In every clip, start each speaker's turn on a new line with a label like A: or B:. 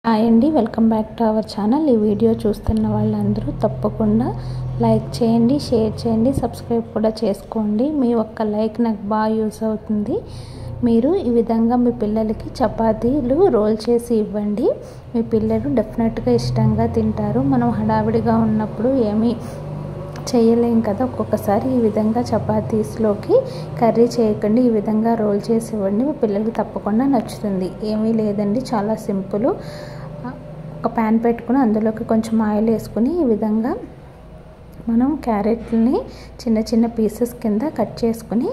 A: Hi అండి, welcome back to our channel. ఈ video చూస్తున్న వాళ్ళందరూ తప్పకుండా లైక్ చేయండి, షేర్ చేయండి, సబ్స్క్రైబ్ కూడా చేసుకోండి. మీ ఒక్క లైక్ నాకు బాగా యూస్ అవుతుంది. మీరు ఈ విధంగా మీ పిల్లలకి చపాతీలు రోల్ చేసి ఇవ్వండి. మీ పిల్లలు డెఫినెట్గా ఇష్టంగా తింటారు. మనం హడావిడిగా ఉన్నప్పుడు ఏమీ చేయలేం కదా. ఒక్కొక్కసారి ఈ విధంగా చపాతీస్లోకి కర్రీ చేయకండి, ఈ విధంగా రోల్ చేసి ఇవ్వండి. మీ పిల్లలకి తప్పకుండా నచ్చుతుంది. ఏమీ లేదండి, చాలా సింపుల్. ఒక ప్యాన్ పెట్టుకుని అందులోకి కొంచెం ఆయిల్ వేసుకుని ఈ విధంగా మనం క్యారెట్ని చిన్న చిన్న పీసెస్ కింద కట్ చేసుకుని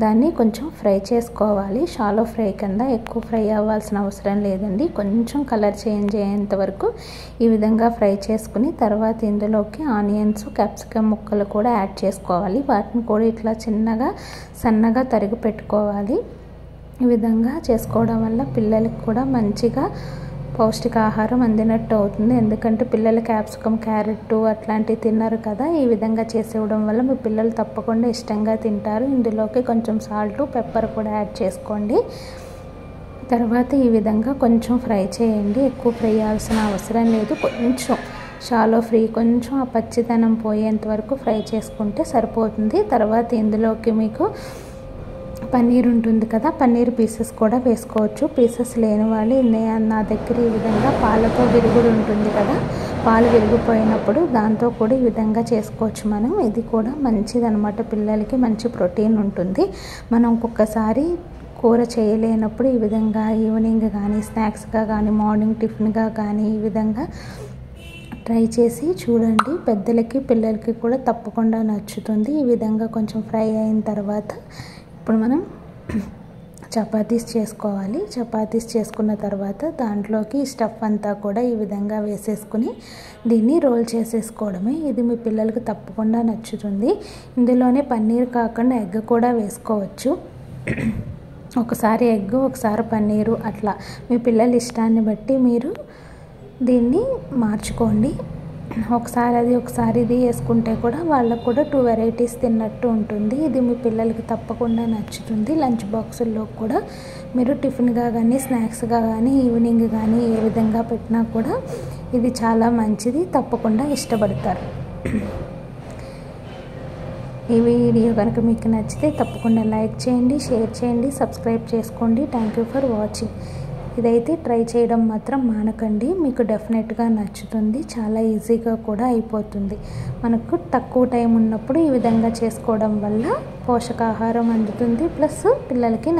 A: దాన్ని కొంచెం ఫ్రై చేసుకోవాలి. షాలో ఫ్రై కింద, ఎక్కువ ఫ్రై అవ్వాల్సిన అవసరం లేదండి. కొంచెం కలర్ చేంజ్ అయ్యేంత వరకు ఈ విధంగా ఫ్రై చేసుకుని తర్వాత ఇందులోకి ఆనియన్స్, క్యాప్సికమ్ ముక్కలు కూడా యాడ్ చేసుకోవాలి. వాటిని కూడా ఇట్లా చిన్నగా సన్నగా తరిగి పెట్టుకోవాలి. ఈ విధంగా చేసుకోవడం వల్ల పిల్లలకి కూడా మంచిగా పౌష్టికాహారం అందినట్టు అవుతుంది. ఎందుకంటే పిల్లలు క్యాప్సికమ్, క్యారెట్ అట్లాంటివి తిన్నారు కదా. ఈ విధంగా చేసేవడం వల్ల మీ పిల్లలు తప్పకుండా ఇష్టంగా తింటారు. ఇందులోకి కొంచెం సాల్ట్, పెప్పర్ కూడా యాడ్ చేసుకోండి. తర్వాత ఈ విధంగా కొంచెం ఫ్రై చేయండి. ఎక్కువ ఫ్రై చేయాల్సిన అవసరం లేదు. కొంచెం షాలో ఫ్రై, కొంచెం ఆ పచ్చిదనం పోయేంత వరకు ఫ్రై చేసుకుంటే సరిపోతుంది. తర్వాత ఇందులోకి మీకు పన్నీర్ ఉంటుంది కదా, పన్నీర్ పీసెస్ కూడా వేసుకోవచ్చు. పీసెస్ లేని వాళ్ళు నా దగ్గర ఈ విధంగా పాలతో విరుగుడు ఉంటుంది కదా, పాలు విరిగిపోయినప్పుడు దాంతో కూడా ఈ విధంగా చేసుకోవచ్చు మనం. ఇది కూడా మంచిదన్నమాట, పిల్లలకి మంచి ప్రోటీన్ ఉంటుంది. మనం ఒక్కొక్కసారి కూర చేయలేనప్పుడు ఈ విధంగా ఈవినింగ్ కానీ, స్నాక్స్గా కానీ, మార్నింగ్ టిఫిన్గా కానీ ఈ విధంగా ట్రై చేసి చూడండి. పెద్దలకి పిల్లలకి కూడా తప్పకుండా నచ్చుతుంది. ఈ విధంగా కొంచెం ఫ్రై అయిన తర్వాత ఇప్పుడు మనం చపాతీస్ చేసుకోవాలి. చపాతీస్ చేసుకున్న తర్వాత దాంట్లోకి స్టఫ్ అంతా కూడా ఈ విధంగా వేసేసుకుని దీన్ని రోల్ చేసేసుకోవడమే. ఇది మీ పిల్లలకి తప్పకుండా నచ్చుతుంది. ఇందులోనే పన్నీర్ కాకుండా ఎగ్ కూడా వేసుకోవచ్చు. ఒకసారి ఎగ్, ఒకసారి పన్నీరు, అట్లా మీ పిల్లల ఇష్టాన్ని బట్టి మీరు దీన్ని మార్చుకోండి. ఒకసారి అది ఒకసారి ఇది వేసుకుంటే కూడా వాళ్ళకు కూడా 2 వెరైటీస్ తిన్నట్టు ఉంటుంది. ఇది మీ పిల్లలకి తప్పకుండా నచ్చుతుంది. లంచ్ బాక్సుల్లో కూడా మీరు టిఫిన్గా కానీ, స్నాక్స్గా కానీ, ఈవినింగ్ కానీ ఏ విధంగా పెట్టినా కూడా ఇది చాలా మంచిది. తప్పకుండా ఇష్టపడతారు. ఈ వీడియో కనుక మీకు నచ్చితే తప్పకుండా లైక్ చేయండి, షేర్ చేయండి, సబ్స్క్రైబ్ చేసుకోండి. Thank you for watching. ఇదైతే ట్రై చేయడం మాత్రం మానకండి, మీకు డెఫినెట్గా నచ్చుతుంది. చాలా ఈజీగా కూడా అయిపోతుంది. మనకు తక్కువ టైం ఉన్నప్పుడు ఈ విధంగా చేసుకోవడం వల్ల పోషకాహారం అందుతుంది, ప్లస్ పిల్లలకి